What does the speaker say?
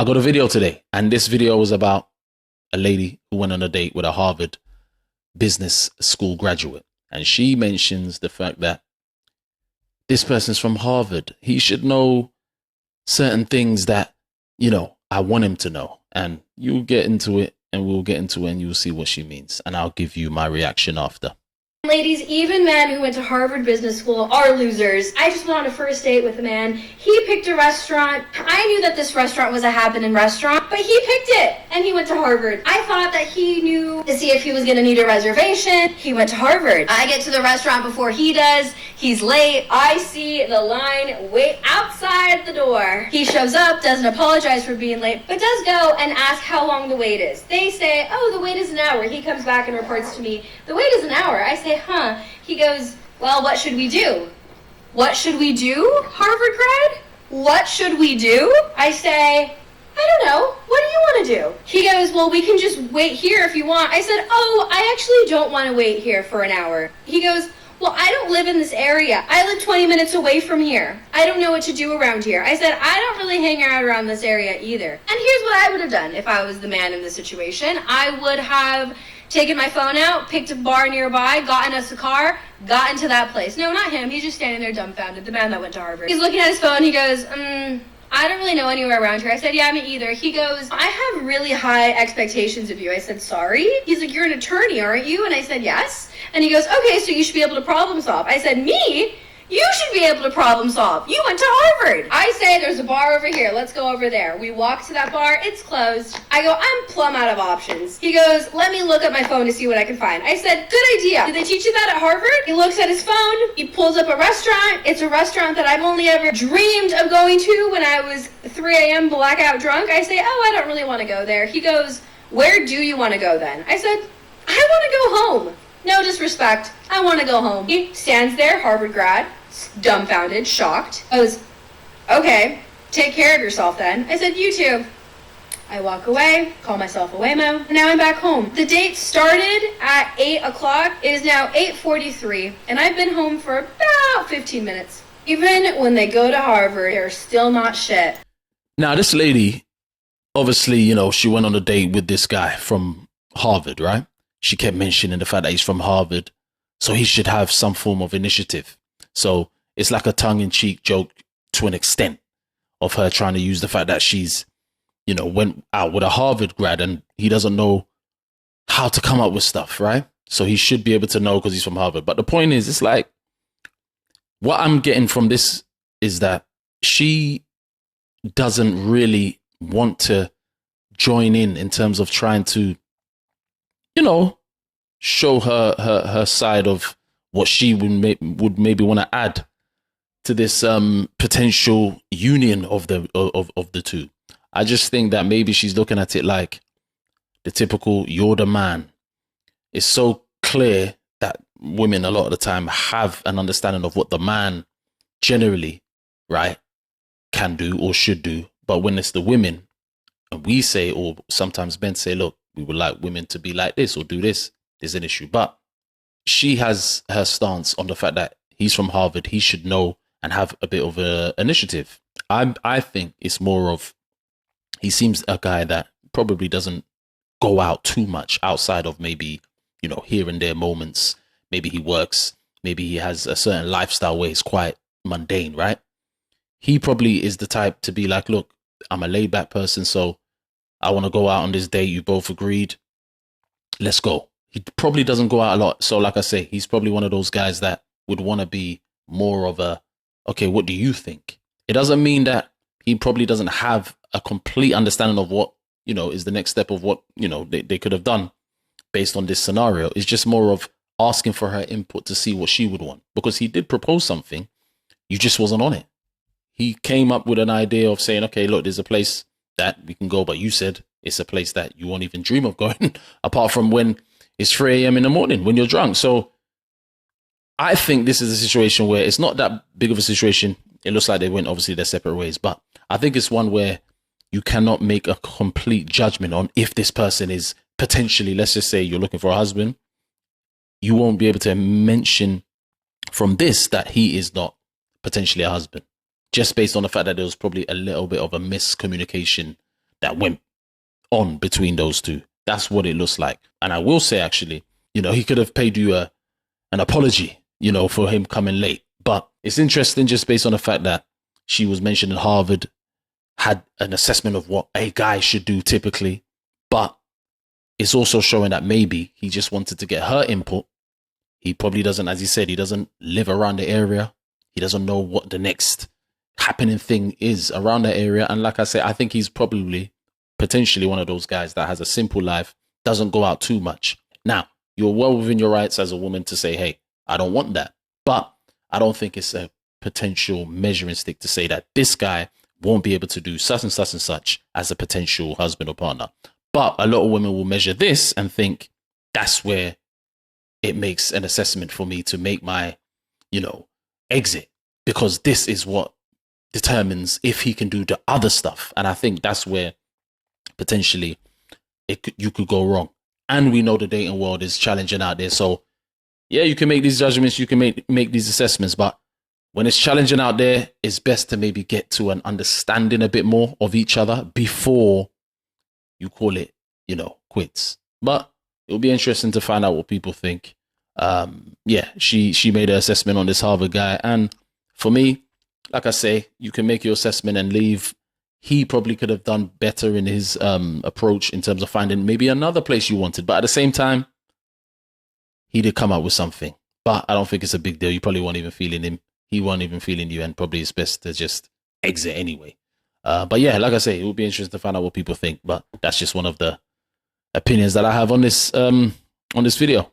I got a video today, and this video was about a lady who went on a date with a Harvard business school graduate. And she mentions the fact that this person's from Harvard. He should know certain things that, I want him to know. And you'll get into it, and we'll get into it, and you'll see what she means. And I'll give you my reaction after. Ladies, even men who went to Harvard Business School are losers. I just went on a first date with a man. He picked a restaurant. I knew that this restaurant was a happening restaurant, but he picked it, and he went to Harvard. I thought that he knew to see if he was going to need a reservation. He went to Harvard. I get to the restaurant before he does. He's late. I see the line wait outside the door. He shows up, doesn't apologize for being late, but does go and ask how long the wait is. They say, oh, the wait is an hour. He comes back and reports to me, the wait is an hour. I say, huh? He goes, well, what should we do? What should we do, Harvard grad? What should we do? I say, I don't know. What do you want to do? He goes, well, we can just wait here if you want. I said, oh, I actually don't want to wait here for an hour. He goes, well, I don't live in this area. I live 20 minutes away from here. I don't know what to do around here. I said, I don't really hang out around this area either. And here's what I would have done if I was the man in the situation. I would have taken my phone out, picked a bar nearby, gotten us a car, got into that place. No, not him. He's just standing there dumbfounded, the man that went to Harvard. He's looking at his phone. He goes, I don't really know anywhere around here. I said, yeah, me either. He goes, I have really high expectations of you. I said, sorry? He's like, you're an attorney, aren't you? And I said, yes. And he goes, okay, so you should be able to problem solve. I said, me? You should be able to problem solve. You went to Harvard. I say, there's a bar over here. Let's go over there. We walk to that bar. It's closed. I go, I'm plumb out of options. He goes, let me look at my phone to see what I can find. I said, good idea. Did they teach you that at Harvard? He looks at his phone. He pulls up a restaurant. It's a restaurant that I've only ever dreamed of going to when I was 3 a.m. blackout drunk. I say, oh, I don't really want to go there. He goes, where do you want to go then? I said, I want to go home. No disrespect. I want to go home. He stands there, Harvard grad, dumbfounded, shocked. I was, okay, take care of yourself then. I said, you too. I walk away, call myself a waymo, and now I'm back home. The date started at 8 o'clock. It is now 8:43, and I've been home for about 15 minutes. Even when they go to Harvard, they're still not shit. Now, this lady, obviously, she went on a date with this guy from Harvard, right? She kept mentioning the fact that he's from Harvard, so he should have some form of initiative. So it's like a tongue-in-cheek joke to an extent of her trying to use the fact that she's, went out with a Harvard grad and he doesn't know how to come up with stuff, right? So he should be able to know because he's from Harvard. But the point is, it's like, what I'm getting from this is that she doesn't really want to join in terms of trying to, show her side of what she would maybe want to add to this potential union of the two. I just think that maybe she's looking at it like the typical "you're the man." It's so clear that women a lot of the time have an understanding of what the man generally, right, can do or should do. But when it's the women, and we say, or sometimes men say, look, we would like women to be like this or do this, there's an issue. But she has her stance on the fact that he's from Harvard. He should know and have a bit of an initiative. I think it's more of, he seems a guy that probably doesn't go out too much outside of maybe, here and there moments. Maybe he works. Maybe he has a certain lifestyle where it's quite mundane, right? He probably is the type to be like, look, I'm a laid back person, so I want to go out on this date. You both agreed. Let's go. He probably doesn't go out a lot. So like I say, he's probably one of those guys that would want to be more of a, okay, what do you think? It doesn't mean that he probably doesn't have a complete understanding of what, is the next step of what, they could have done based on this scenario. It's just more of asking for her input to see what she would want, because he did propose something. You just wasn't on it. He came up with an idea of saying, okay, look, there's a place that we can go, but you said it's a place that you won't even dream of going apart from when it's 3 a.m. in the morning when you're drunk. So I think this is a situation where it's not that big of a situation. It looks like they went obviously their separate ways, but I think it's one where you cannot make a complete judgment on if this person is potentially, let's just say you're looking for a husband. You won't be able to mention from this that he is not potentially a husband, just based on the fact that there was probably a little bit of a miscommunication that went on between those two. That's what it looks like. And I will say, actually, he could have paid you an apology, for him coming late. But it's interesting just based on the fact that she was mentioned in Harvard, had an assessment of what a guy should do typically. But it's also showing that maybe he just wanted to get her input. He probably doesn't, as he said, he doesn't live around the area. He doesn't know what the next happening thing is around the area. And like I say, I think he's probably potentially one of those guys that has a simple life, doesn't go out too much. Now, you're well within your rights as a woman to say, hey, I don't want that. But I don't think it's a potential measuring stick to say that this guy won't be able to do such and such and such as a potential husband or partner. But a lot of women will measure this and think that's where it makes an assessment for me to make my, exit, because this is what determines if he can do the other stuff. And I think that's where potentially you could go wrong. And we know the dating world is challenging out there. So yeah, you can make these judgments, you can make these assessments, but when it's challenging out there, it's best to maybe get to an understanding a bit more of each other before you call it, quits. But it'll be interesting to find out what people think. She made an assessment on this Harvard guy. And for me, like I say, you can make your assessment and leave. He probably could have done better in his approach in terms of finding maybe another place you wanted. But at the same time, he did come up with something. But I don't think it's a big deal. You probably weren't even feeling him. He wasn't even feeling you. And probably it's best to just exit anyway. But yeah, like I say, it will be interesting to find out what people think. But that's just one of the opinions that I have on this video.